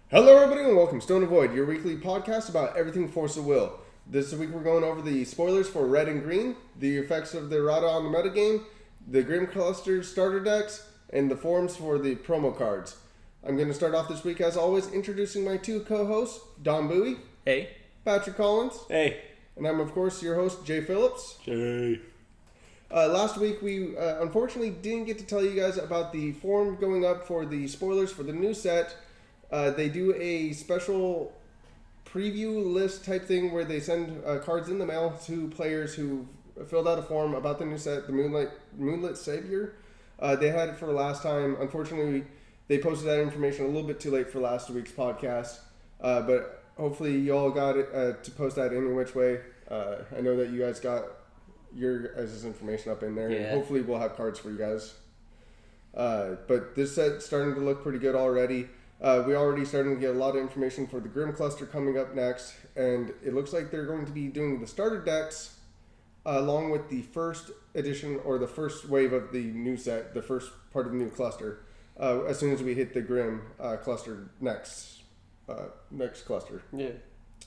Hello, everybody, and welcome to Stone and Void, your weekly podcast about everything Force of Will. This week we're going over the spoilers for Red and Green, the effects of the errata on the metagame, the Grim Cluster starter decks, and the forms for the promo cards. I'm going to start off this week, as always, introducing my two co-hosts, Don Bowie. Hey. Patrick Collins. Hey. And I'm, of course, your host, Jay Phillips. Jay. Last week, we unfortunately didn't get to tell you guys about the form going up for the spoilers for the new set. They do a special preview list type thing where they send cards in the mail to players who filled out a form about the new set, the Moonlit Savior. They had it for last time. Unfortunately, they posted that information a little bit too late for last week's podcast. But hopefully you all got it to post that any which way. I know that you guys got your guys' information up in there. Yeah. And hopefully we'll have cards for you guys. But this set's starting to look pretty good already. We already starting to get a lot of information for the Grim Cluster coming up next, and it looks like they're going to be doing the starter decks along with the first edition or the first wave of the new set, the first part of the new cluster, as soon as we hit the Grim cluster next cluster. Yeah.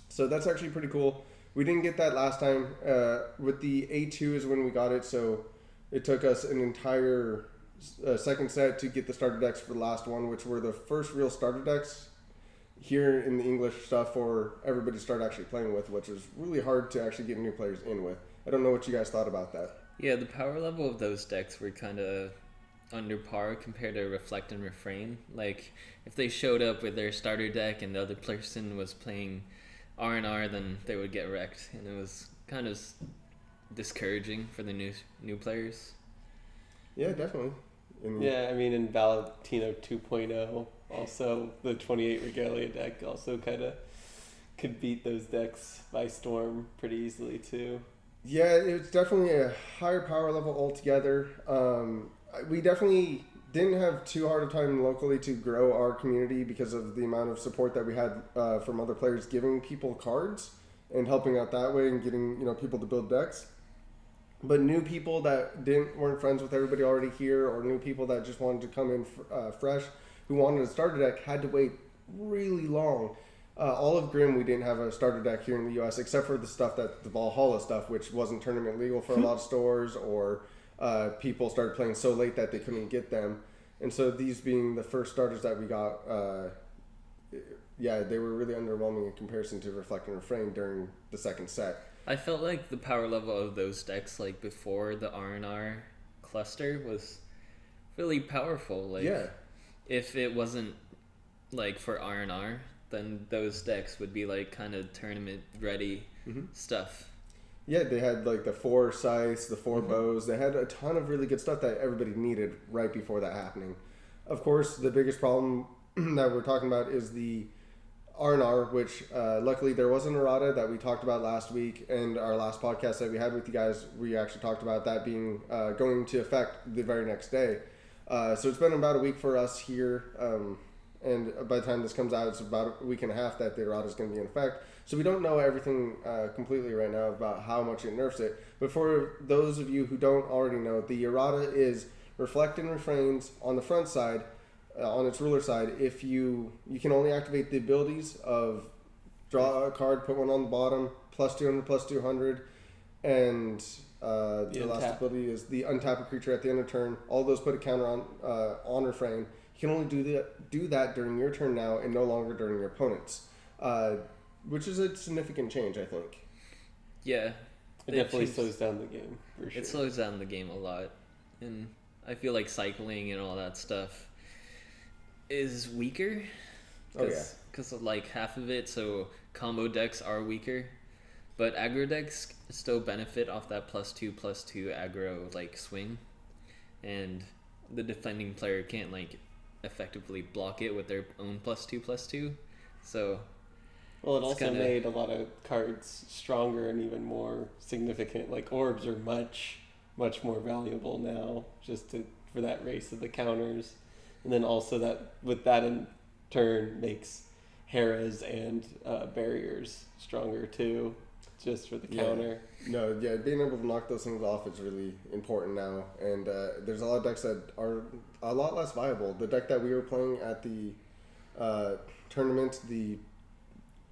So that's actually pretty cool. We didn't get that last time. With the A2 is when we got it, so it took us an entire second set to get the starter decks for the last one, which were the first real starter decks here in the English stuff for everybody to start actually playing with, which is really hard to actually get new players in with. I don't know what you guys thought about that. Yeah, the power level of those decks were kind of under par compared to Reflect and Refrain. Like, if they showed up with their starter deck and the other person was playing R&R, then they would get wrecked, and it was kind of discouraging for the new players. Yeah, definitely. Yeah, I mean, in Valentino 2.0, also the 28 Regalia deck also kind of could beat those decks by storm pretty easily too. Yeah, it's definitely a higher power level altogether. We definitely didn't have too hard a time locally to grow our community because of the amount of support that we had from other players giving people cards and helping out that way and getting people to build decks. But new people that weren't friends with everybody already here, or new people that just wanted to come in fresh, who wanted a starter deck, had to wait really long. All of Grim, we didn't have a starter deck here in the U.S., except for the stuff the Valhalla stuff, which wasn't tournament legal for a lot of stores, or people started playing so late that they couldn't get them. And so these being the first starters that we got, they were really underwhelming in comparison to Reflect and Refrain during the second set. I felt like the power level of those decks, like before the R&R cluster, was really powerful. Like, yeah. If it wasn't like for R&R, then those decks would be like kind of tournament ready stuff. Yeah, they had like the 4 scythes, the 4 bows. They had a ton of really good stuff that everybody needed right before that happening. Of course, the biggest problem that we're talking about is the R&R, which luckily there was an errata that we talked about last week, and our last podcast that we had with you guys, we actually talked about that being going to effect the very next day. So it's been about a week for us here, and by the time this comes out, it's about a week and a half that the errata is going to be in effect. So we don't know everything completely right now about how much it nerfs it. But for those of you who don't already know, the errata is Reflect and Refrains on the front side. On its ruler side, if you can only activate the abilities of draw a card, put one on the bottom, plus 200, plus 200, and the last ability is the untap a creature at the end of turn. All those put a counter on Refrain. You can only do that during your turn now and no longer during your opponent's, which is a significant change, I think. Yeah. It definitely slows down the game, for sure. It slows down the game a lot, and I feel like cycling and all that stuff is weaker. Because of like half of it, so combo decks are weaker, but aggro decks still benefit off that +2/+2 aggro like swing, and the defending player can't like effectively block it with their own +2/+2. So well, it also made a lot of cards stronger and even more significant. Like orbs are much more valuable now, just for that race of the counters. And then also that with that in turn makes Heras and barriers stronger too, just for the counter. Being able to knock those things off is really important now. And there's a lot of decks that are a lot less viable. The deck that we were playing at the tournament, the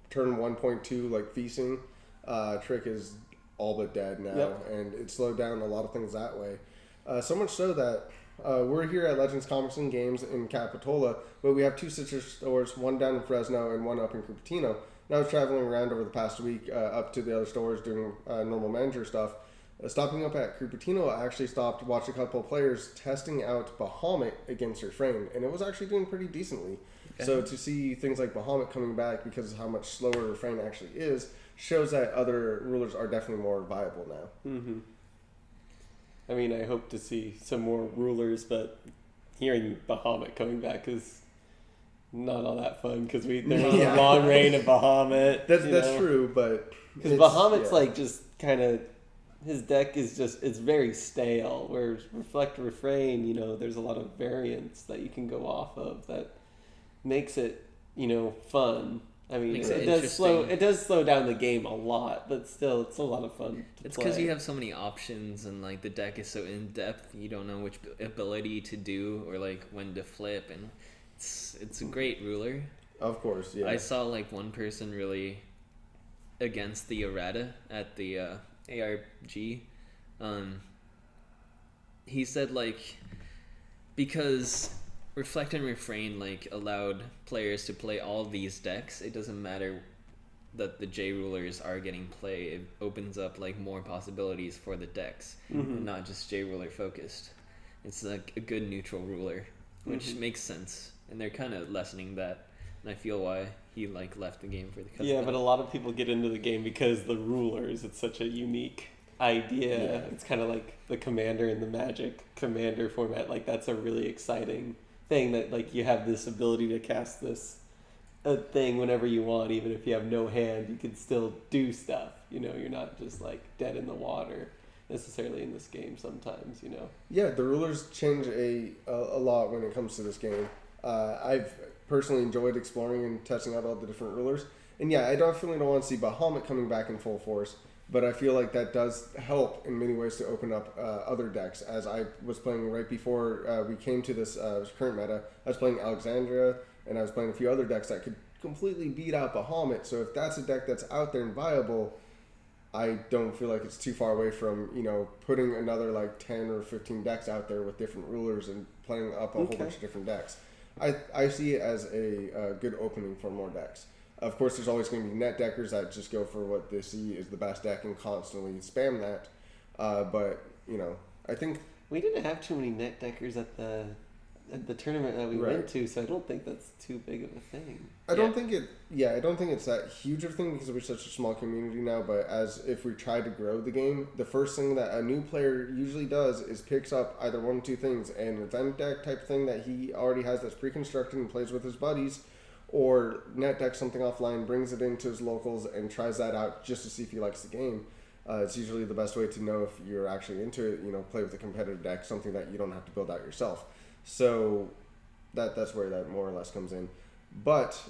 turn 1.2 like feasting trick is all but dead now, and it slowed down a lot of things that way. So much so that we're here at Legends Comics and Games in Capitola, but we have two sister stores, one down in Fresno and one up in Cupertino. And I was traveling around over the past week up to the other stores doing normal manager stuff. Stopping up at Cupertino, I actually stopped, watched a couple of players testing out Bahamut against Refrain, and it was actually doing pretty decently. Okay. So to see things like Bahamut coming back because of how much slower Refrain actually is, shows that other rulers are definitely more viable now. Mm-hmm. I mean, I hope to see some more rulers, but hearing Bahamut coming back is not all that fun because there was a long reign of Bahamut. That's true, but because Bahamut's like just kind of, his deck is just, it's very stale. Whereas Refrain, there's a lot of variants that you can go off of that makes it, fun. I mean, it does slow down the game a lot, but still, it's a lot of fun to It's play. because you have so many options, and like the deck is so in depth, you don't know which ability to do or like when to flip, and it's a great ruler. Of course, yeah. I saw like one person really against the errata at the ARG. He said like because Reflect and Refrain like allowed players to play all these decks, it doesn't matter that the J rulers are getting play. It opens up like more possibilities for the decks, and not just J ruler focused. It's like a good neutral ruler, which makes sense, and they're kind of lessening that, and I feel why he like left the game for the but a lot of people get into the game because the rulers, it's such a unique idea. It's kind of like the Commander in the Magic Commander format. Like that's a really exciting thing that like you have this ability to cast this thing whenever you want, even if you have no hand, you can still do stuff. You're not just like dead in the water necessarily in this game sometimes. Yeah, the rulers change a lot when it comes to this game. I've personally enjoyed exploring and testing out all the different rulers, and I definitely don't want to see Bahamut coming back in full force. But I feel like that does help in many ways to open up other decks. As I was playing right before we came to this current meta, I was playing Alexandria, and I was playing a few other decks that could completely beat out Bahamut. So if that's a deck that's out there and viable, I don't feel like it's too far away from, putting another like 10 or 15 decks out there with different rulers and playing up a whole bunch of different decks. I see it as a good opening for more decks. Of course, there's always going to be net deckers that just go for what they see is the best deck and constantly spam that. But, I think... We didn't have too many net deckers at the tournament that we went to, so I don't think that's too big of a thing. I don't think it's that huge of a thing because we're such a small community now, but if we try to grow the game, the first thing that a new player usually does is picks up either one or two things, an event deck type thing that he already has that's pre-constructed and plays with his buddies, or net deck something offline, brings it into his locals, and tries that out just to see if he likes the game. It's usually the best way to know if you're actually into it. Play with a competitive deck, something that you don't have to build out yourself. So that's where that more or less comes in. But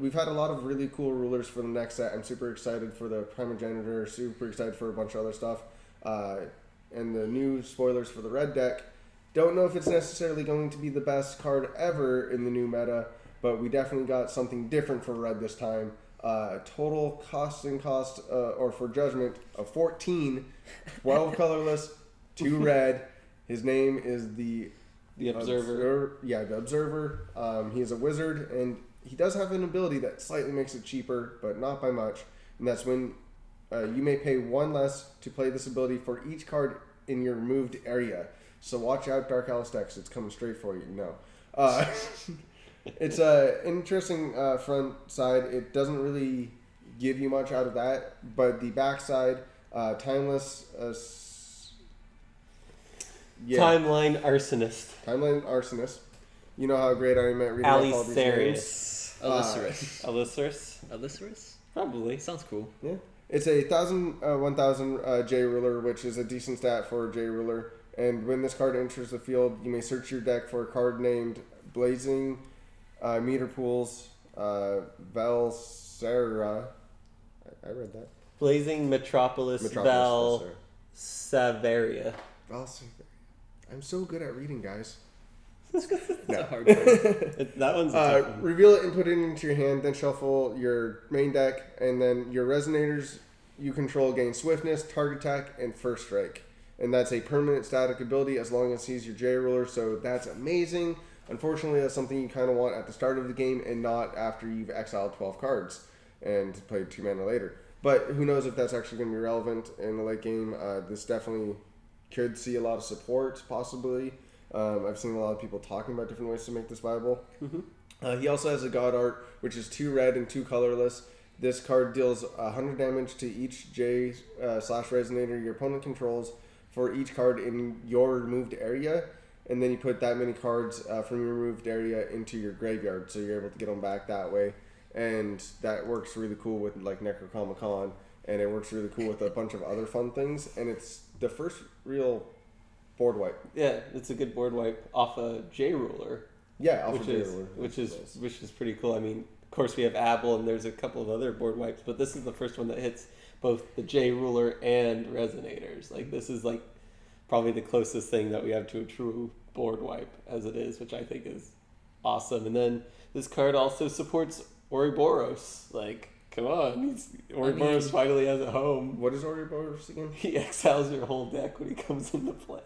we've had a lot of really cool rulers for the next set. I'm super excited for the Primogenitor, super excited for a bunch of other stuff. And the new spoilers for the red deck. Don't know if it's necessarily going to be the best card ever in the new meta, but we definitely got something different for red this time. Total cost, or for judgment, of 14, 12 colorless, 2 red. His name is the Observer. The Observer. He is a wizard, and he does have an ability that slightly makes it cheaper, but not by much. And that's when you may pay 1 less to play this ability for each card in your removed area. So watch out, Dark Alice decks. It's coming straight for you. No. It's an interesting front side. It doesn't really give you much out of that, but the back side, Timeless... Timeline Arsonist. Timeline Arsonist. You know how great I am at reading off all these names. Alysaris? Probably. Sounds cool. Yeah. It's a 1,000 J ruler, which is a decent stat for a J ruler. And when this card enters the field, you may search your deck for a card named Blazing Meter Pools Valsera. I read that. Blazing Metropolis Valsaveria. Valsaveria. I'm so good at reading, guys. It's a hard part. That one's a tough one. Reveal it and put it into your hand, then shuffle your main deck, and then your Resonators you control gain swiftness, target attack, and first strike. And that's a permanent static ability as long as he's your J ruler, so that's amazing. Unfortunately, that's something you kind of want at the start of the game and not after you've exiled 12 cards and played 2 mana later. But who knows if that's actually going to be relevant in the late game. This definitely could see a lot of support, possibly. I've seen a lot of people talking about different ways to make this viable. Mm-hmm. He also has a God Art, which is 2 red and 2 colorless. This card deals 100 damage to each J/Resonator your opponent controls for each card in your removed area. And then you put that many cards from your removed area into your graveyard, so you're able to get them back that way. And that works really cool with like Necronomicon, and it works really cool with a bunch of other fun things. And it's the first real board wipe. Yeah, it's a good board wipe off a J ruler. Yeah, off a J ruler, which is pretty cool. I mean, of course we have Abel, and there's a couple of other board wipes, but this is the first one that hits both the J ruler and Resonators. Like, this is like probably the closest thing that we have to a true board wipe as it is, which I think is awesome. And then this card also supports Ouroboros. Like, come on, Ouroboros finally has a home. What is Ouroboros again? He exiles your whole deck when he comes into play.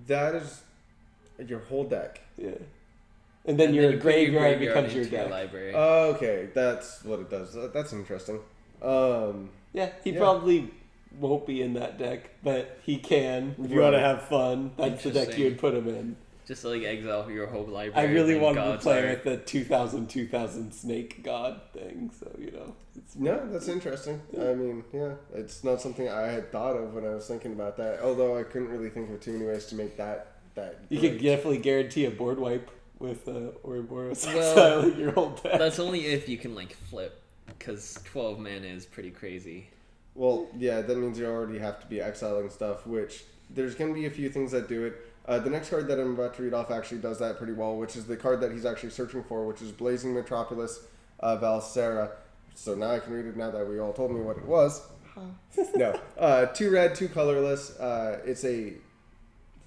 That is your whole deck. Yeah. And then your graveyard becomes your deck. Library. Oh, okay, that's what it does. That's interesting. He probably won't be in that deck, but he can. If you want to have fun, that's the deck you would put him in. Just to, like, exile your whole library. I really wanted to play with the 2000 snake god thing, so, you know. No, that's interesting. I mean, yeah, it's not something I had thought of when I was thinking about that, although I couldn't really think of too many ways to make that You great. could definitely guarantee a board wipe with Ouroboros well, exiling your whole deck. That's only if you can, like, flip, because 12 mana is pretty crazy. Well, yeah, that means you already have to be exiling stuff, which there's going to be a few things that do it. The next card that I'm about to read off actually does that pretty well, which is the card that he's actually searching for, which is Blazing Metropolis Valsera. So now I can read it now that we all told me what it was. No. 2 red, 2 colorless. It's a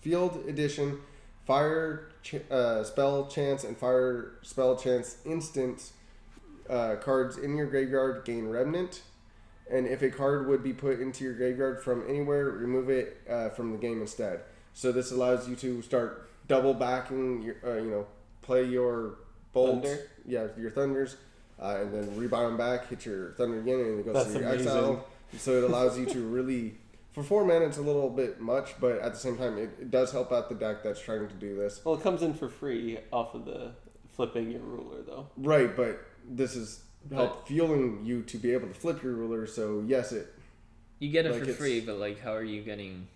field edition. Fire spell chance and fire spell chance instant cards in your graveyard gain Remnant. And if a card would be put into your graveyard from anywhere, remove it from the game instead. So this allows you to start double backing your, play your bolts, your thunders, and then rebuy them back, hit your thunder again, and it goes to your exile. So it allows you to really, for 4 mana, it's a little bit much, but at the same time, it does help out the deck that's trying to do this. Well, it comes in for free off of the flipping your ruler, though. Right, but this is fueling you to be able to flip your ruler. So yes, you get it for free, but like, how are you getting?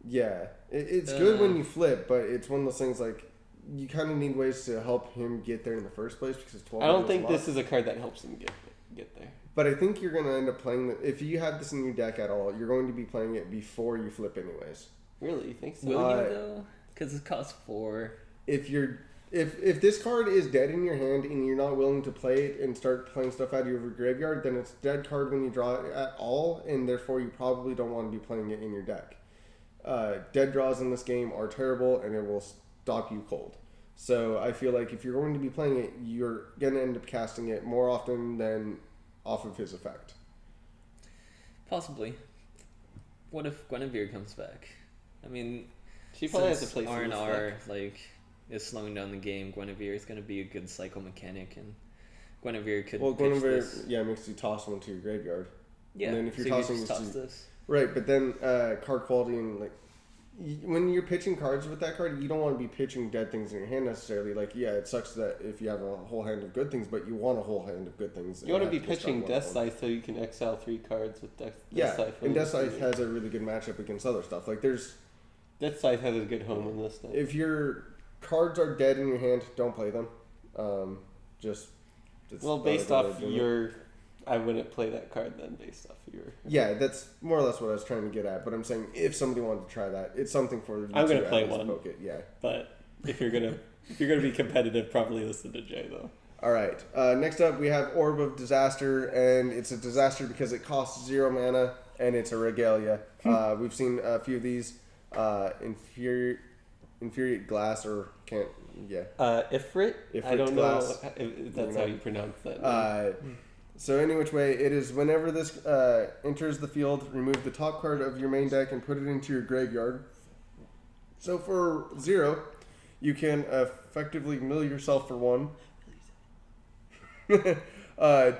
Yeah, it's good when you flip, but it's one of those things like you kind of need ways to help him get there in the first place because 12. I don't think this is a card that helps him get there. But I think you're going to end up playing if you have this in your deck at all, you're going to be playing it before you flip anyways. Really, you think so? Will you though? Because it costs 4. If this card is dead in your hand and you're not willing to play it and start playing stuff out of your graveyard, then it's a dead card when you draw it at all, and therefore you probably don't want to be playing it in your deck. Dead draws in this game are terrible, and it will stop you cold. So I feel like if you're going to be playing it, you're going to end up casting it more often than off of his effect. Possibly. What if Guinevere comes back? I mean, she probably has to play R&R is slowing down the game. Guinevere is going to be a good cycle mechanic, and Guinevere could. Well, Guinevere, makes you toss one to your graveyard. Yeah, and then if you're tossing this. Right, but then card quality and when you're pitching cards with that card, you don't want to be pitching dead things in your hand necessarily. Like, yeah, it sucks that if you have a whole hand of good things, but you want a whole hand of good things. You want to be pitching Death Scythe so you can exile 3 cards with Death Scythe. And Death Scythe has a really good matchup against other stuff. Like, Death Scythe has a good home in this thing. If your cards are dead in your hand, don't play them. Based off your... I wouldn't play that card then based off your... Yeah, that's more or less what I was trying to get at. But I'm saying if somebody wanted to try that, it's something for you. I'm going to play one. Poke it, yeah. But if you're gonna be competitive, probably listen to Jay though. All right. Next up, we have Orb of Disaster, and it's a disaster because it costs 0 mana and it's a regalia. We've seen a few of these. Infuriate Glass, or can't Yeah. Ifrit? I don't know if that's how you pronounce that. So any which way, it is whenever this enters the field, remove the top card of your main deck and put it into your graveyard. So for 0, you can effectively mill yourself for 1.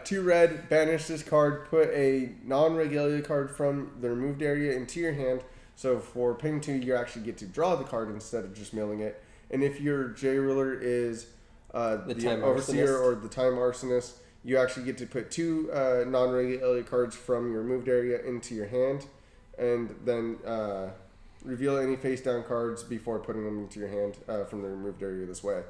2 red, banish this card, put a non-regalia card from the removed area into your hand. So for paying 2, you actually get to draw the card instead of just milling it. And if your J ruler is the Overseer or the Time Arsonist, you actually get to put 2 non-regalia cards from your removed area into your hand, and then reveal any face-down cards before putting them into your hand from the removed area this way.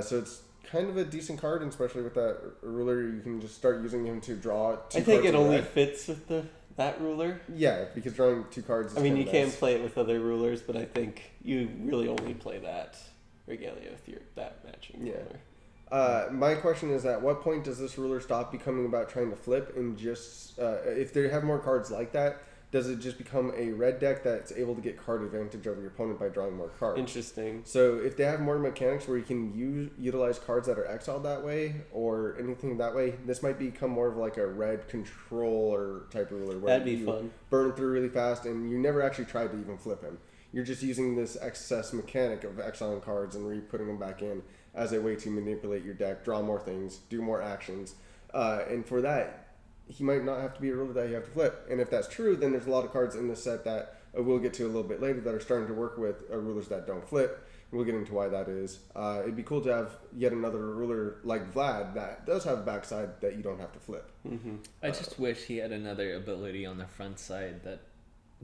So it's kind of a decent card, and especially with that ruler, you can just start using him to draw 2 cards. I think it only fits with that ruler. Yeah, because drawing 2 cards is you can play it with other rulers, but I think you really only play that regalia with that matching ruler. My question is, at what point does this ruler stop becoming about trying to flip and just, if they have more cards like that, does it just become a red deck that's able to get card advantage over your opponent by drawing more cards? Interesting. So if they have more mechanics where you can utilize cards that are exiled that way or anything that way, this might become more of like a red controller type of ruler. Where that'd be fun. Burn through really fast, and you never actually tried to even flip him. You're just using this excess mechanic of exiling cards and re-putting them back in as a way to manipulate your deck, draw more things, do more actions. And for that, he might not have to be a ruler that you have to flip. And if that's true, then there's a lot of cards in this set that we'll get to a little bit later that are starting to work with rulers that don't flip. We'll get into why that is. It'd be cool to have yet another ruler like Vlad that does have a backside that you don't have to flip. Mm-hmm. I just wish he had another ability on the front side that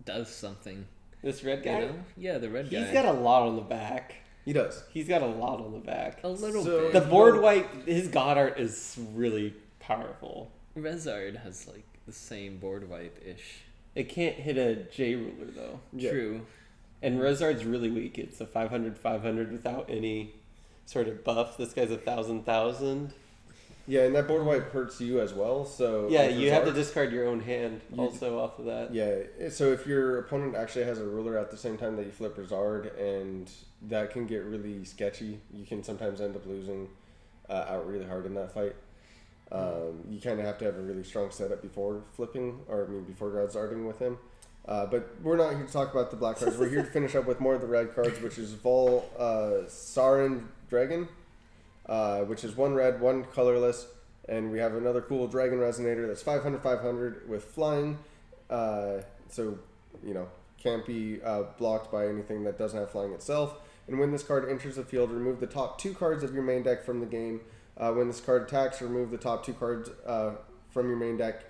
does something. This red guy? You know? Yeah, the red guy. He's got a lot on the back. He does. He's got a lot on the back. A little bit. The board wipe, his god art is really powerful. Rezard has like the same board wipe-ish. It can't hit a J ruler though. Yeah. True. And Rezard's really weak. It's a 500/500 without any sort of buff. This guy's 1,000/1,000. Yeah, and that board wipe hurts you as well. So yeah, you have to discard your own hand also off of that. Yeah, so if your opponent actually has a ruler at the same time that you flip Rezard, and that can get really sketchy. You can sometimes end up losing out really hard in that fight. You kind of have to have a really strong setup before flipping, before Rezarding with him. But we're not here to talk about the black cards. We're here to finish up with more of the red cards, which is Vol Sarin Dragon, which is 1 red, 1 colorless, and we have another cool Dragon Resonator that's 500/500 with flying. So, can't be blocked by anything that doesn't have flying itself. And when this card enters the field, remove the top 2 cards of your main deck from the game. When this card attacks, remove the top 2 cards from your main deck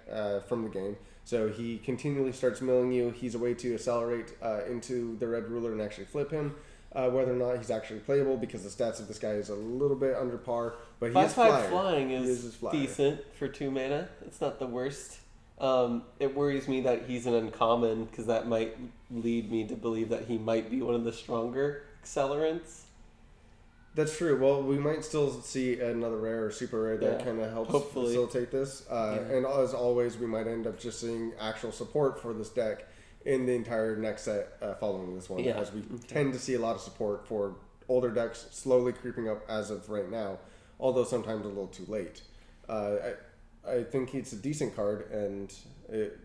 from the game. So he continually starts milling you. He's a way to accelerate into the red ruler and actually flip him. Whether or not he's actually playable, because the stats of this guy is a little bit under par. But he is 5/5 flying is decent for 2 mana. It's not the worst. It worries me that he's an uncommon, because that might lead me to believe that he might be one of the stronger accelerants. That's true. Well, we might still see another rare or super rare that kind of helps facilitate this. And as always, we might end up just seeing actual support for this deck in the entire next set following this one. As we tend to see a lot of support for older decks slowly creeping up as of right now, although sometimes a little too late. I think it's a decent card, and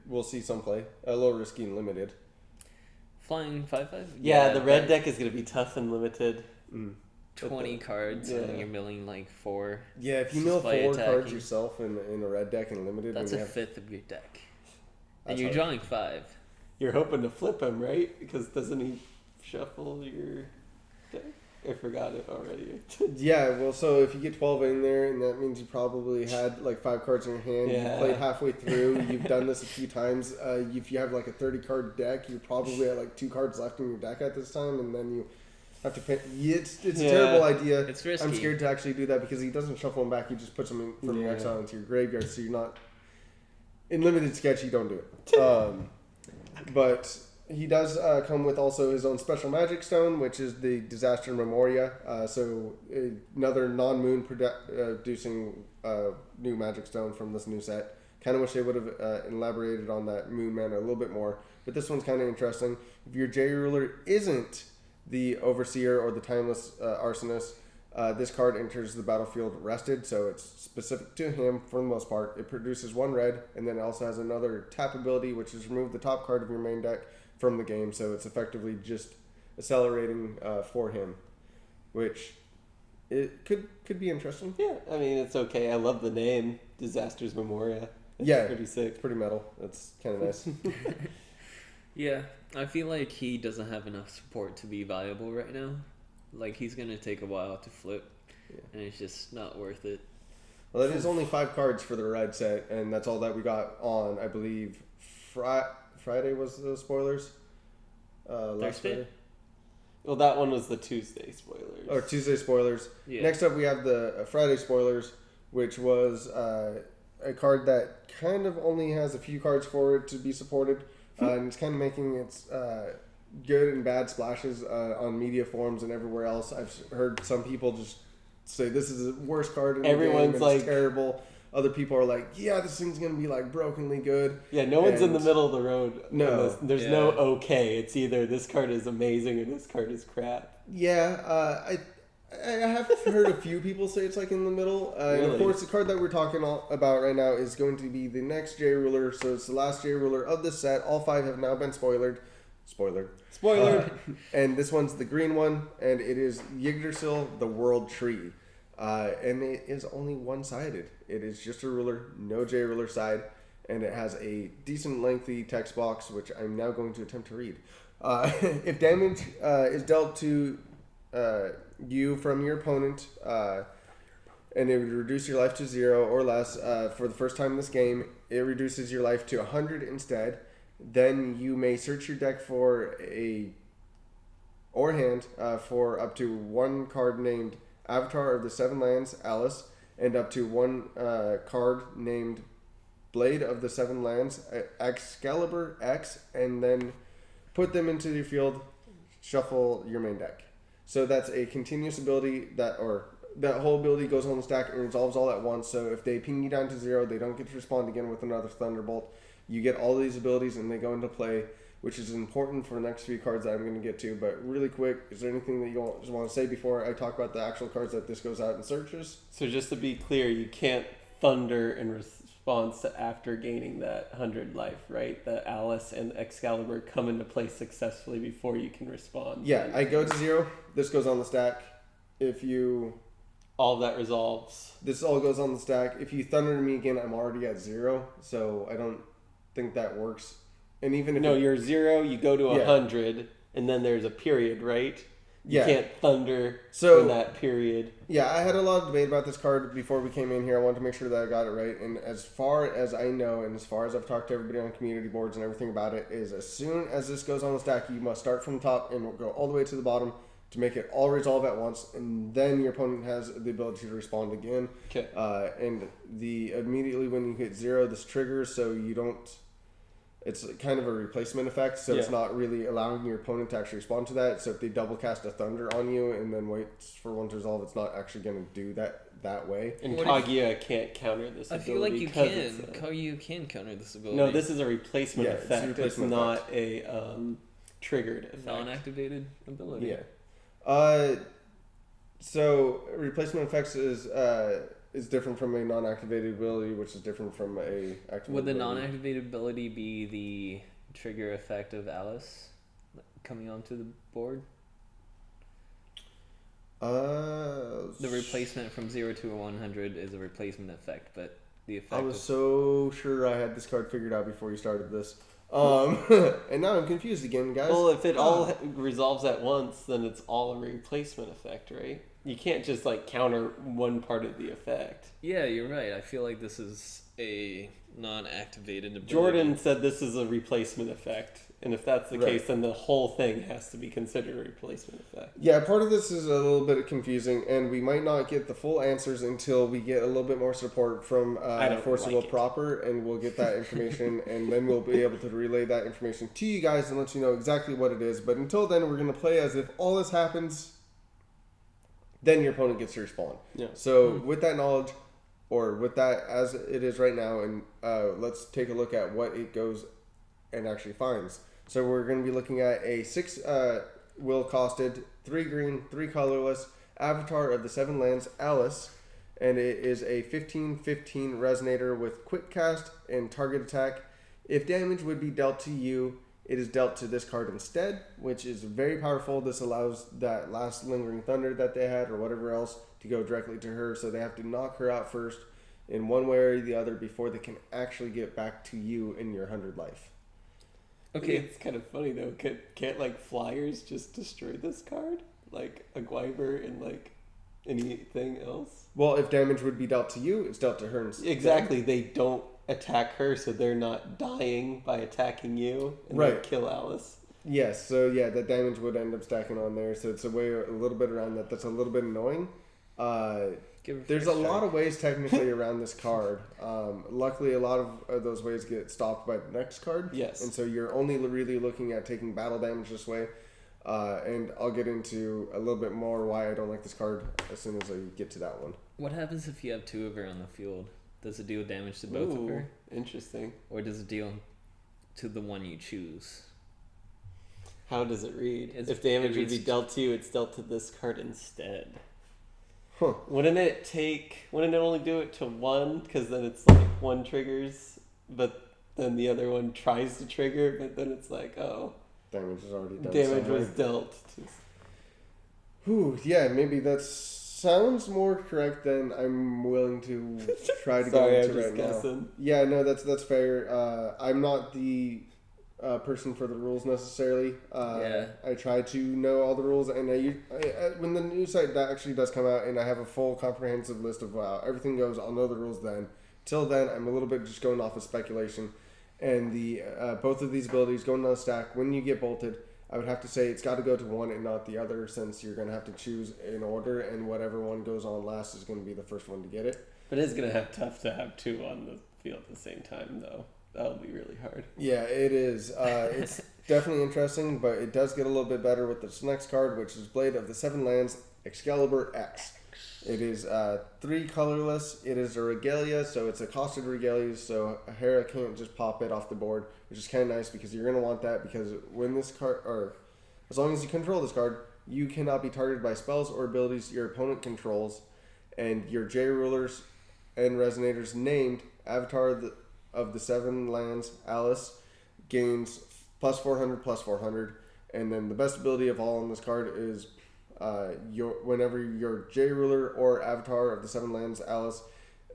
we'll see some play. A little risky and limited. Flying 5/5? Yeah, the red deck is going to be tough and limited. 20 cards and you're milling like 4. Yeah, if you mill 4 cards yourself in a red deck and limited, that's a fifth of your deck. And you're drawing 5. You're hoping to flip him, right? Because doesn't he shuffle your deck? I forgot it already. Yeah, well, so if you get 12 in there, and that means you probably had like 5 cards in your hand, you played halfway through, you've done this a few times. If you have like a 30-card deck, you're probably at like 2 cards left in your deck at this time, and then you have to pay. It's a terrible idea. It's risky. I'm scared to actually do that because he doesn't shuffle them back. He just puts them from your exile into your graveyard, so you're not in limited sketch. You don't do it. But he does come with also his own special magic stone, which is the Disaster Memoria. So another non-moon producing new magic stone from this new set. Kind of wish they would have elaborated on that moon mana a little bit more. But this one's kind of interesting. If your J ruler isn't the Overseer or the Timeless Arsonist, This card enters the battlefield rested, so it's specific to him for the most part. It produces 1 red, and then it also has another tap ability, which is remove the top card of your main deck from the game, so it's effectively just accelerating for him, which it could be interesting. Yeah, I mean, it's okay. I love the name, Disaster's Memoria. It's pretty sick. It's pretty metal. It's kind of nice. Yeah, I feel like he doesn't have enough support to be viable right now. Like, he's going to take a while to flip, and it's just not worth it. Well, that is only 5 cards for the ride set, and that's all that we got on, I believe, Friday was the spoilers? Last Friday? Well, that one was the Tuesday spoilers. Or Tuesday spoilers. Yeah. Next up, we have the Friday spoilers, which was a card that kind of only has a few cards for it to be supported, and it's kind of making its good and bad splashes on media forums and everywhere else. I've heard some people just say this is the worst card in the game, and it's terrible. Other people are like, yeah, this thing's going to be like brokenly good. Yeah, no one's in the middle of the road. No. There's no okay. It's either this card is amazing or this card is crap. Yeah, I have heard a few people say it's like in the middle. Really? And of course, the card that we're talking about right now is going to be the next J Ruler. So it's the last J Ruler of this set. All 5 have now been spoilered. Spoiler. And this one's the green one, and it is Yggdrasil, the World Tree. And it is only one-sided. It is just a ruler, no J Ruler side, and it has a decent lengthy text box, which I'm now going to attempt to read. If damage is dealt to you from your opponent, and it would reduce your life to 0 or less for the first time in this game, it reduces your life to 100 instead. Then you may search your deck for or hand for up to 1 card named Avatar of the 7 Lands, Alice, and up to 1 card named Blade of the 7 Lands, Excalibur X, and then put them into your field, shuffle your main deck. So that's a continuous ability that whole ability goes on the stack and resolves all at once. So if they ping you down to 0, they don't get to respond again with another Thunderbolt. You get all these abilities and they go into play, which is important for the next few cards that I'm going to get to. But really quick, is there anything that you just want to say before I talk about the actual cards that this goes out and searches? So just to be clear, you can't Thunder in response to after gaining that 100 life, right? The Alice and Excalibur come into play successfully before you can respond. Yeah, I go to 0. This goes on the stack. All of that resolves. This all goes on the stack. If you Thunder me again, I'm already at 0, so I don't think that works. And even if you're 0, you go to 100, and then there's a period, right? You can't Thunder in that period. Yeah, I had a lot of debate about this card before we came in here. I wanted to make sure that I got it right. And as far as I know, and as far as I've talked to everybody on community boards and everything about it, is as soon as this goes on the stack, you must start from the top and go all the way to the bottom to make it all resolve at once, and then your opponent has the ability to respond again. Okay. And immediately when you hit 0, this triggers, so you don't. It's kind of a replacement effect, so it's not really allowing your opponent to actually respond to that. So if they double cast a Thunder on you and then waits for one to resolve, it's not actually going to do that way. And Kaguya can't counter this ability. I feel like you can. Kaguya can counter this ability. No, this is a replacement effect. It's not a triggered effect. Non-activated ability. Yeah. So replacement effects is different from a non-activated ability, which is different from a activated Would the non-activated ability be the trigger effect of Alice coming onto the board? The replacement from 0 to 100 is a replacement effect, but the effect. I was so sure I had this card figured out before you started this. And now I'm confused again, guys. Well, if it all resolves at once, then it's all a replacement effect, right? You can't just counter one part of the effect. Yeah, you're right. I feel like this is a non-activated ability. Jordan said this is a replacement effect, and if that's the case, then the whole thing has to be considered a replacement effect. Yeah, part of this is a little bit confusing, and we might not get the full answers until we get a little bit more support from Force of Will proper, and we'll get that information, and then we'll be able to relay that information to you guys and let you know exactly what it is. But until then, we're going to play as if all this happens, then your opponent gets to respond. Yeah. So with that knowledge, or with that as it is right now, and let's take a look at what it goes and actually finds. So we're going to be looking at a 6 will costed, 3 green, 3 colorless, Avatar of the Seven Lands, Alice, and it is a 15/15 Resonator with quick cast and target attack. If damage would be dealt to you, it is dealt to this card instead, which is very powerful. This allows that last Lingering Thunder that they had or whatever else to go directly to her, so they have to knock her out first in one way or the other before they can actually get back to you in your 100 life. Okay, it's kind of funny though. Can't like flyers just destroy this card? Like a Gwyver and like anything else? Well, if damage would be dealt to you, it's dealt to her instead. Exactly. They don't attack her, so they're not dying by attacking you and right. They kill Alice. Yes, so yeah, that damage would end up stacking on there, so it's a little bit around that. That's a little bit annoying. There's a lot of ways technically around this card. Luckily, a lot of those ways get stopped by the next card. Yes. And so you're only really looking at taking battle damage this way. And I'll get into a little bit more why I don't like this card as soon as I get to that one. What happens if you have two of her on the field? Does it deal damage to both of her? Interesting. Or does it deal to the one you choose? How does it read? If damage would be dealt to you, it's dealt to this card instead. Huh. Wouldn't it only do it to one? Because then it's like one triggers, but then the other one tries to trigger, but then it's like, oh. Damage is already done. Damage was dealt. Whew, yeah, maybe that sounds more correct than I'm willing to try to go into right now. Yeah, no, that's fair. I'm not the person for the rules necessarily. I try to know all the rules, and when the new site that actually does come out, and I have a full comprehensive list of everything goes, I'll know the rules then. Till then, I'm a little bit just going off of speculation. And the both of these abilities going on a stack, when you get bolted, I would have to say it's got to go to one and not the other, since you're going to have to choose in order, and whatever one goes on last is going to be the first one to get it. But it's going to have tough to have two on the field at the same time, though. That'll be really hard. Yeah, it is. It's definitely interesting, but it does get a little bit better with this next card, which is Blade of the Seven Lands, Excalibur X. It is 3 colorless. It is a regalia, so it's a costed regalia, so Hera can't just pop it off the board, which is kind of nice because you're going to want that, because when this card, or as long as you control this card, you cannot be targeted by spells or abilities your opponent controls, and your J-Rulers and Resonators named Avatar of the Seven Lands, Alice, gains plus 400, and then the best ability of all on this card is whenever your J-Ruler or Avatar of the Seven Lands, Alice,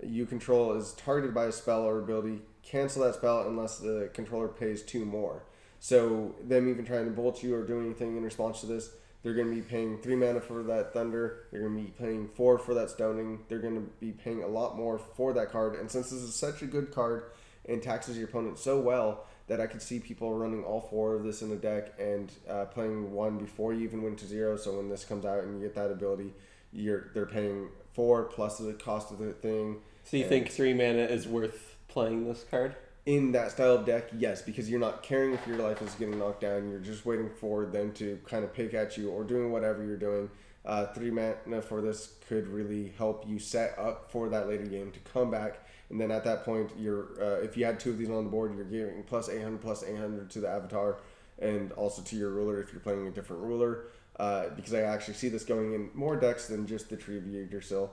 you control is targeted by a spell or ability, cancel that spell unless the controller pays 2 more. So them even trying to bolt you or do anything in response to this, they're going to be paying 3 mana for that Thunder, they're going to be paying 4 for that Stoning, they're going to be paying a lot more for that card, and since this is such a good card and taxes your opponent so well, that I could see people running all 4 of this in a deck and playing 1 before you even went to 0. So when this comes out and you get that ability, they're paying 4 plus the cost of the thing. So you think 3 mana is worth playing this card? In that style of deck, yes, because you're not caring if your life is getting knocked down. You're just waiting for them to kind of pick at you or doing whatever you're doing. 3 mana for this could really help you set up for that later game to come back. And then at that point, if you had 2 of these on the board, you're giving plus 800 to the Avatar, and also to your ruler if you're playing a different ruler. Because I actually see this going in more decks than just the Tree of Yggdrasil.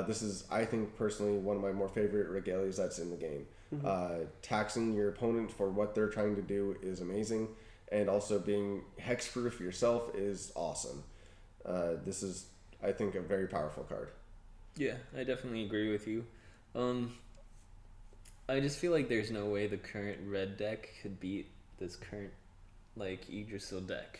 This is, I think, personally, one of my more favorite regalias that's in the game. Mm-hmm. Taxing your opponent for what they're trying to do is amazing, and also being hexproof yourself is awesome. This is, I think, a very powerful card. Yeah, I definitely agree with you. I just feel like there's no way the current red deck could beat this current Yggdrasil deck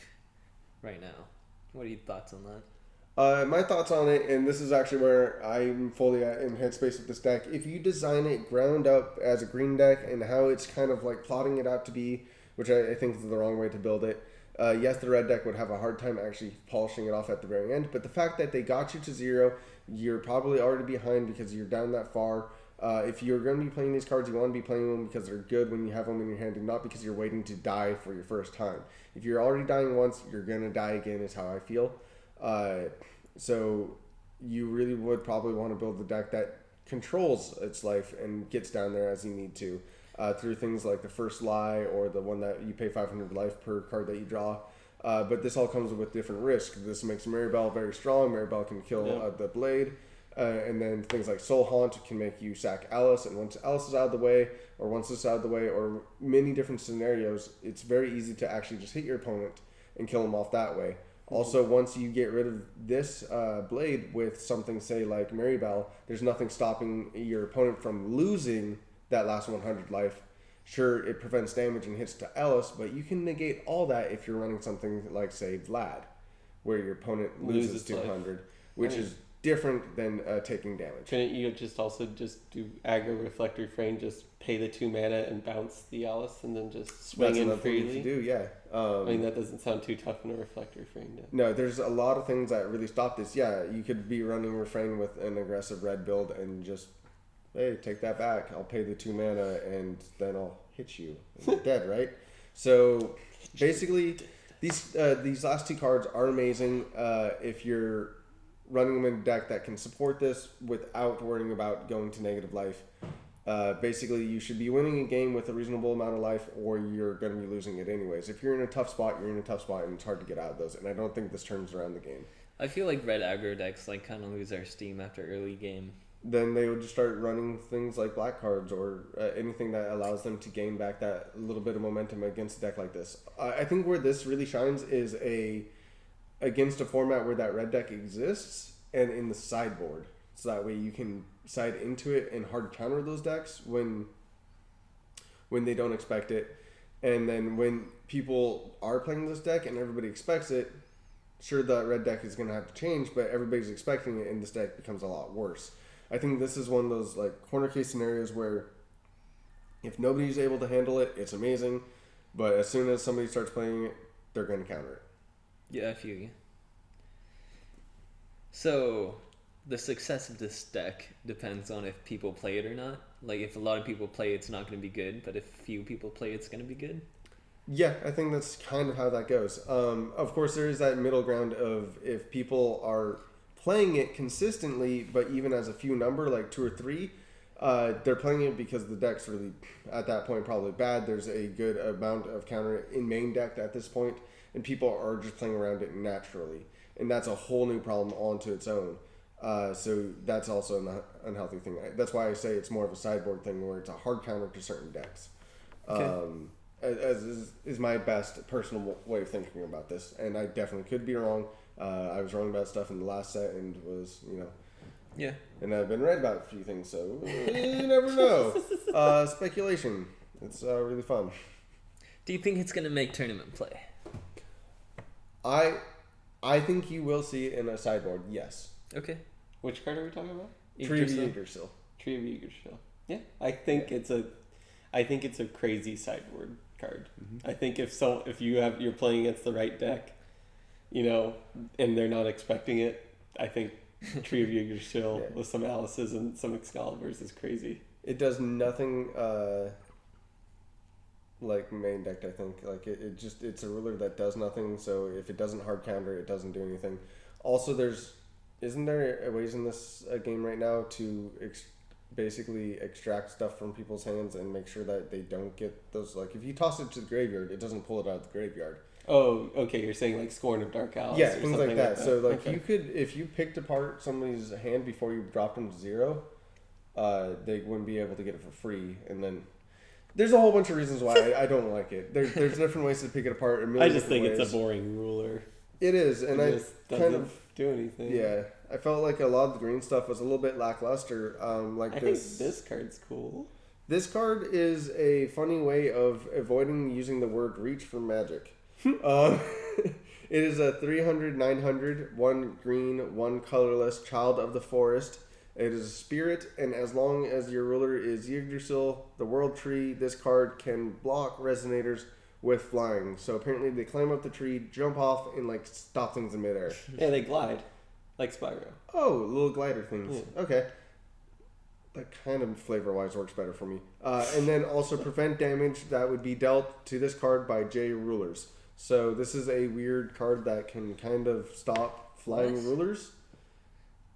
right now. What are your thoughts on that? My thoughts on it, and this is actually where I'm fully in headspace with this deck. If you design it ground up as a green deck and how it's kind of like plotting it out to be, which I think is the wrong way to build it, yes, the red deck would have a hard time actually polishing it off at the very end, but the fact that they got you to 0, you're probably already behind because you're down that far. If you're going to be playing these cards, you want to be playing them because they're good when you have them in your hand and not because you're waiting to die for your first time. If you're already dying once, you're going to die again is how I feel. So you really would probably want to build the deck that controls its life and gets down there as you need to through things like the first lie or the one that you pay 500 life per card that you draw. But this all comes with different risks. This makes Maribel very strong. Maribel can kill the blade. And then things like Soul Haunt can make you sack Alice. And once Alice is out of the way, or once it's out of the way, or many different scenarios, it's very easy to actually just hit your opponent and kill him off that way. Also, once you get rid of this blade with something, say, like Maribel, there's nothing stopping your opponent from losing that last 100 life. Sure, it prevents damage and hits to Alice, but you can negate all that if you're running something like, say, Vlad, where your opponent loses 200, which is different than taking damage. Couldn't you just do aggro Reflect Refrain, just pay the 2 mana and bounce the Alice, and then just swing in freely? You do, yeah. I mean, that doesn't sound too tough in a Reflect Refrain. No, there's a lot of things that really stop this. Yeah, you could be running Refrain with an aggressive red build and just, hey, take that back. I'll pay the 2 mana and then I'll hit you. And you're dead, right? So basically, these last 2 cards are amazing if you're running them in a deck that can support this without worrying about going to negative life. Basically, you should be winning a game with a reasonable amount of life, or you're going to be losing it anyways. If you're in a tough spot, you're in a tough spot, and it's hard to get out of those. And I don't think this turns around the game. I feel like red aggro decks kind of lose their steam after early game. Then they would just start running things like black cards or anything that allows them to gain back that little bit of momentum against a deck like this. I think where this really shines is against a format where that red deck exists and in the sideboard. So that way you can side into it and hard counter those decks when they don't expect it. And then when people are playing this deck and everybody expects it, sure, that red deck is going to have to change, but everybody's expecting it and this deck becomes a lot worse. I think this is one of those corner case scenarios where if nobody's able to handle it, it's amazing. But as soon as somebody starts playing it, they're going to counter it. Yeah, I feel you. So, the success of this deck depends on if people play it or not. If a lot of people play it, it's not going to be good, but if few people play it, it's going to be good. Yeah, I think that's kind of how that goes. Of course, there is that middle ground of if people are playing it consistently, but even as a few number, 2 or 3, they're playing it because the deck's really, at that point, probably bad. There's a good amount of counter in main deck at this point, and people are just playing around it naturally. And that's a whole new problem onto its own. So that's also an unhealthy thing. That's why I say it's more of a sideboard thing where it's a hard counter to certain decks. Okay. As is my best personal way of thinking about this. And I definitely could be wrong. I was wrong about stuff in the last set and was, Yeah. And I've been right about a few things, so you never know. Speculation. It's really fun. Do you think it's going to make tournament play? I think you will see it in a sideboard, yes. Okay. Which card are we talking about? Tree of Yggdrasil. Tree of Yggdrasil. Yeah. I think it's a crazy sideboard card. Mm-hmm. I think if you're playing against the right deck, and they're not expecting it, I think Tree of Yggdrasil with some Alices and some Excaliburs is crazy. It does nothing like main decked, I think. It's a ruler that does nothing, so if it doesn't hard counter, it doesn't do anything. Also, isn't there ways in this game right now to basically extract stuff from people's hands and make sure that they don't get those, if you toss it to the graveyard, it doesn't pull it out of the graveyard. Oh, okay, you're saying Scorn of Dark Alice. Yeah, things like that. So okay. You could, if you picked apart somebody's hand before you dropped them to 0, they wouldn't be able to get it for free, and then there's a whole bunch of reasons why I don't like it. There's different ways to pick it apart. I just think it's a boring ruler. It is, and I kind of do anything. Yeah, I felt like a lot of the green stuff was a little bit lackluster. I think this card's cool. This card is a funny way of avoiding using the word reach for Magic. It is a 300, 900, 1 green, 1 colorless, child of the forest. It is a spirit, and as long as your ruler is Yggdrasil, the world tree, this card can block resonators with flying. So apparently they climb up the tree, jump off, and stop things in midair. Yeah, they glide, like Spyro. Oh, little glider things. Yeah. Okay. That kind of flavor-wise works better for me. And then also prevent damage that would be dealt to this card by J rulers. So this is a weird card that can kind of stop flying rulers.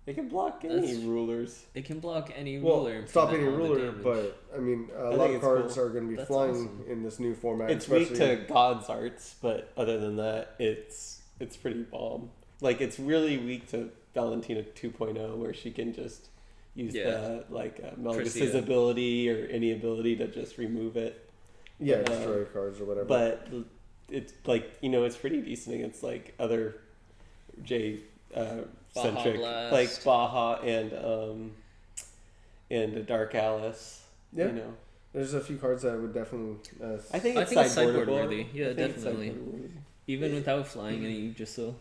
It can block any rulers. It can block any well, ruler. stop any ruler, but I mean, a lot of cards are going to be flying in this new format. It's weak to God's Arts, but other than that, it's pretty bomb. Like, it's really weak to Valentina 2.0, where she can just use the Melgus' ability or any ability to just remove it. Yeah, destroy cards or whatever. But it's like, it's pretty decent against like other centric, like Baja and Dark Alice. Yeah. There's a few cards that I would definitely. I think it's sideboard worthy. Yeah, definitely. Even without flying any Yggdrasil.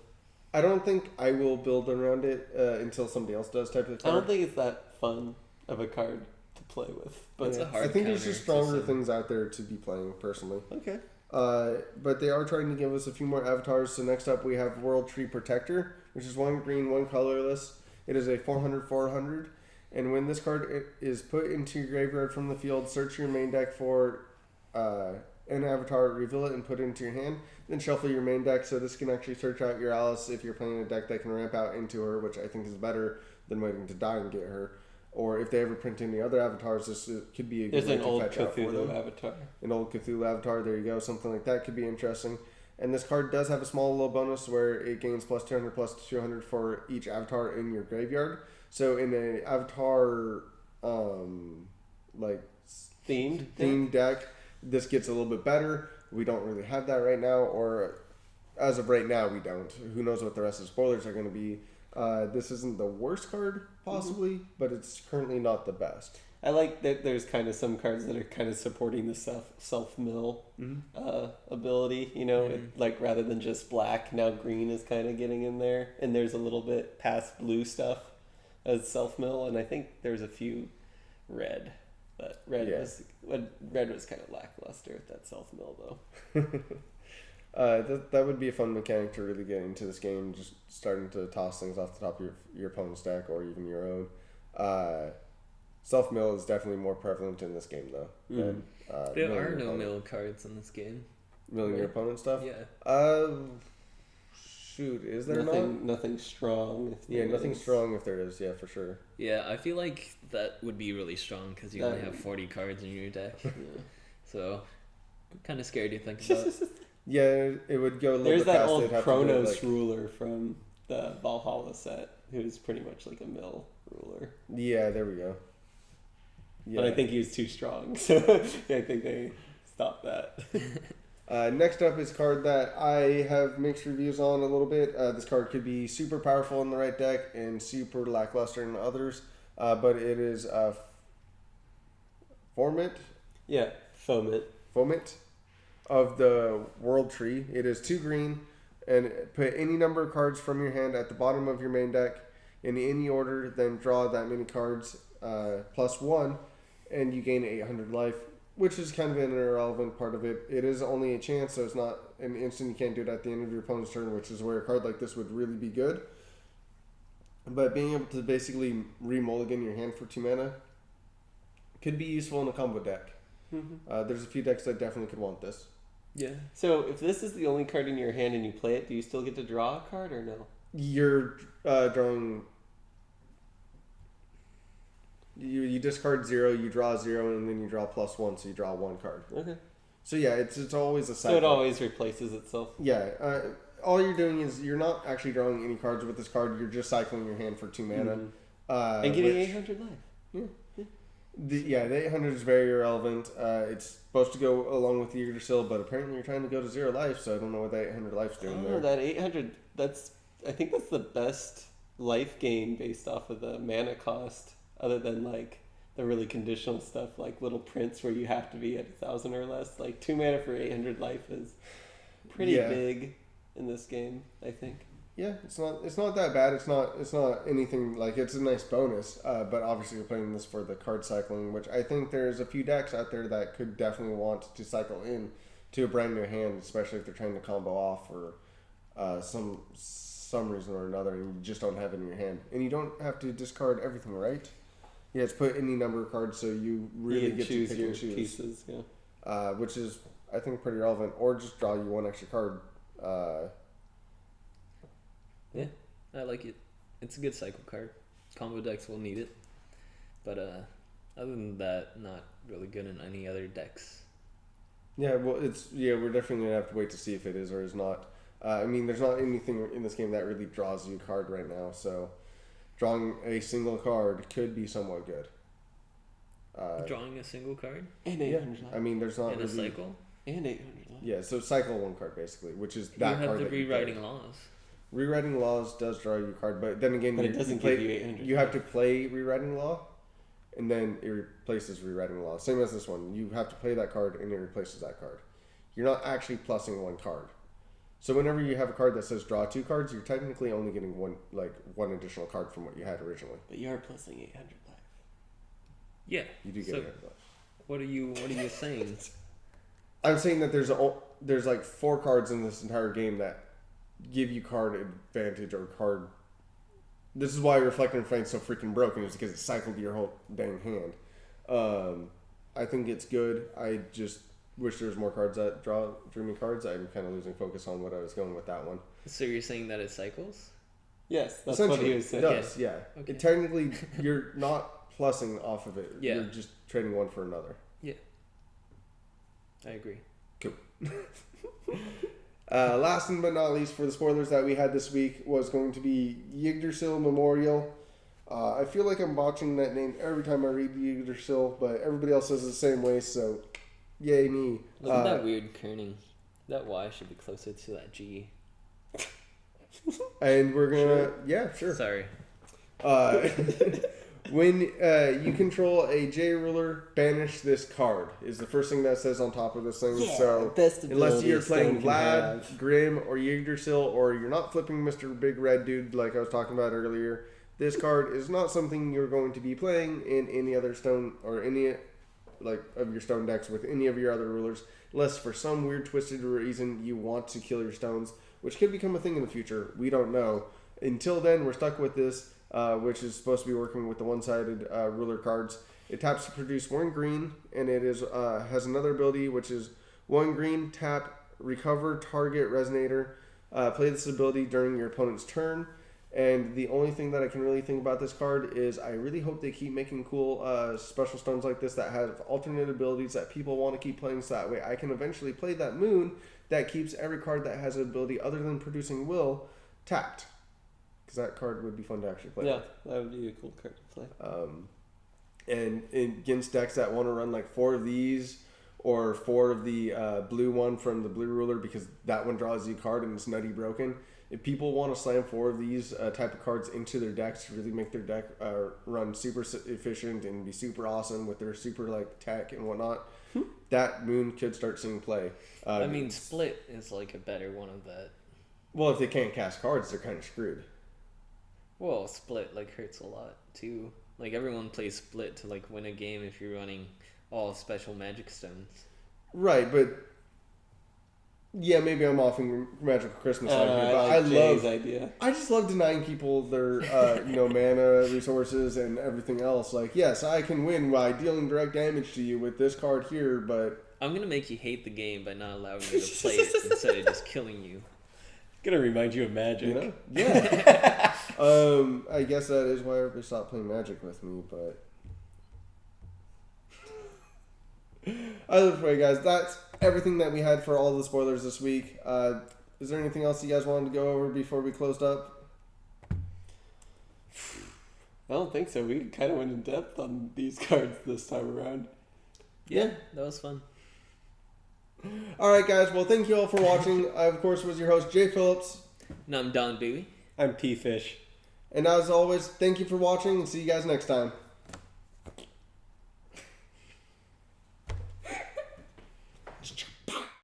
I don't think I will build around it until somebody else does. Type of card. I don't think it's that fun of a card to play with. But it's a hard I think there's just stronger things out there to be playing personally. Okay. But they are trying to give us a few more avatars. So next up we have World Tree Protector, which is 1 green, 1 colorless. It is a 400/400, and when this card is put into your graveyard from the field, search your main deck for an avatar, reveal it, and put it into your hand. Then shuffle your main deck. So this can actually search out your Alice if you're playing a deck that can ramp out into her, which I think is better than waiting to die and get her. Or if they ever print any other avatars, this could be a good way to fetch out for them. There's an old Cthulhu avatar. An old Cthulhu avatar, there you go. Something like that could be interesting. And this card does have a small little bonus where it gains plus 200, plus 200 for each avatar in your graveyard. So in an avatar, themed deck, this gets a little bit better. We don't really have that right now, or as of right now, we don't. Who knows what the rest of the spoilers are going to be. This isn't the worst card, possibly, but it's currently not the best. I like that there's kind of some cards that are kind of supporting the self-mill ability, like rather than just black, now green is kind of getting in there. And there's a little bit past blue stuff as self-mill, and I think there's a few red. But red was kind of lackluster at that self-mill, though. That would be a fun mechanic to really get into this game, just starting to toss things off the top of your opponent's deck or even your own. Self-mill is definitely more prevalent in this game, though. Than, there are no mill cards in this game. Milling your opponent's stuff? Yeah. Shoot, is there nothing strong? Nothing strong if there is, yeah, for sure. Yeah, I feel like that would be really strong because you only have 40 cards in your deck. So, I'm kind of scared to think about. Yeah, it would go a little bit past. There's that old Chronos ruler from the Valhalla set, who's pretty much like a mill ruler. Yeah, there we go. Yeah. But I think he was too strong, so I think they stopped that. Next up is a card that I have mixed reviews on a little bit. This card could be super powerful in the right deck and super lackluster in others, but it is Formit. Yeah, Fomit of the World Tree. It is 2 green, and put any number of cards from your hand at the bottom of your main deck in any order, then draw that many cards plus 1, and you gain 800 life, which is kind of an irrelevant part of it. It is only a chance, so it's not an instant. You can't do it at the end of your opponent's turn, which is where a card like this would really be good. But being able to basically re-mulligan your hand for 2 mana could be useful in a combo deck. There's a few decks that definitely could want this. Yeah. So if this is the only card in your hand and you play it, do you still get to draw a card or no? You're drawing... You discard 0, you draw 0, and then you draw +1, so you draw 1 card. Okay. So yeah, it's always a cycle. So it always replaces itself. Yeah. All you're doing is you're not actually drawing any cards with this card. You're just cycling your hand for 2 mana. And getting 800 life. Yeah. The 800 is very irrelevant. It's supposed to go along with the Yggdrasil, but apparently you're trying to go to 0 life, so I don't know what that 800 life's doing there. That 800, I think that's the best life gain based off of the mana cost. Other than like the really conditional stuff like Little Prince where you have to be at 1,000 or less, like 2 mana for 800 life is pretty big in this game, I think. Yeah, it's not that bad. It's not anything like it's a nice bonus. But obviously you're playing this for the card cycling, which I think there's a few decks out there that could definitely want to cycle in to a brand new hand, especially if they're trying to combo off for some reason or another, and you just don't have it in your hand, and you don't have to discard everything, right? Yeah, it's put any number of cards, so you really get to pick and choose pieces. Yeah, which is I think pretty relevant. Or just draw you 1 extra card. Yeah, I like it. It's a good cycle card. combo decks will need it. But other than that, not really good in any other decks. Yeah, well, we're definitely gonna have to wait to see if it is or is not. I mean, there's not anything in this game that really draws you a card right now, so drawing a single card could be somewhat good. Drawing a single card? And 800 life. I mean, there's not in really... a cycle? And 800 life. Yeah, so cycle one card, basically, which is that you card. have the rewriting laws. Rewriting laws does draw you a card, but then again, it doesn't give you 800. You have to play rewriting law, and then it replaces rewriting law. Same as this one. You have to play that card, and it replaces that card. You're not actually plussing one card. So whenever you have a card that says draw 2 cards, you're technically only getting one additional card from what you had originally. But you are plussing 800 life. Yeah. You do get 800 life. What are you saying? I'm saying that there's like 4 cards in this entire game that give you card advantage or card. This is why Reflecting Flame's so freaking broken, is because it cycled your whole dang hand. I think it's good. I just wish there was more cards that draw dreaming cards. I'm kind of losing focus on what I was going with that one. So you're saying that it cycles? Yes, that's what he was saying. It does, yeah. Okay. Technically, you're not plussing off of it. Yeah. You're just trading one for another. Yeah. I agree. Cool. Last but not least, for the spoilers that we had this week, was going to be Yggdrasil Memorial. I feel like I'm botching that name every time I read Yggdrasil, but everybody else says it the same way, so yay me. Look at that weird kerning. That Y should be closer to that G. And we're gonna... Yeah, sure. Sorry. When you control a J ruler, banish this card is the first thing that says on top of this thing. Yeah, so best unless you're playing Stone can Vlad, Grim, or Yggdrasil, or you're not flipping Mr. Big Red Dude like I was talking about earlier, this card is not something you're going to be playing in any other stone or any of your stone decks with any of your other rulers, unless for some weird twisted reason you want to kill your stones, which could become a thing in the future. We don't know. Until then, we're stuck with this. Which is supposed to be working with the one-sided ruler cards. It taps to produce 1 green, and it is has another ability, which is 1 green, tap, recover target Resonator. Play this ability during your opponent's turn. And the only thing that I can really think about this card is I really hope they keep making cool special stones like this that have alternate abilities that people want to keep playing, so that way I can eventually play that moon that keeps every card that has an ability other than producing will tapped. Because that card would be fun to actually play. Yeah, that would be a cool card to play. And against decks that want to run like 4 of these or 4 of the blue one from the blue ruler, because that one draws you a card and it's nutty broken. If people want to slam 4 of these type of cards into their decks to really make their deck run super efficient and be super awesome with their super tech and whatnot, that moon could start seeing play. I mean, Split is like a better one of that. Well, if they can't cast cards, they're kind of screwed. Well, Split hurts a lot too. Everyone plays Split to win a game if you're running all special magic stones. Right, but yeah, maybe I'm off in Magical Christmas idea, but I like Jay's idea. I just love denying people their mana resources and everything else. Yes, I can win by dealing direct damage to you with this card here, but I'm gonna make you hate the game by not allowing you to play it instead of just killing you. Gonna remind you of Magic. Yeah. I guess that is why everybody stopped playing Magic with me, but either way, guys, that's everything that we had for all the spoilers this week. Is there anything else you guys wanted to go over before we closed up? I don't think so. We kind of went in depth on these cards this time around. Yeah, that was fun. Alright, guys. Well, thank you all for watching. I, of course, was your host, Jay Phillips. And I'm Don Bowie. I'm P-Fish. And as always, thank you for watching, and see you guys next time.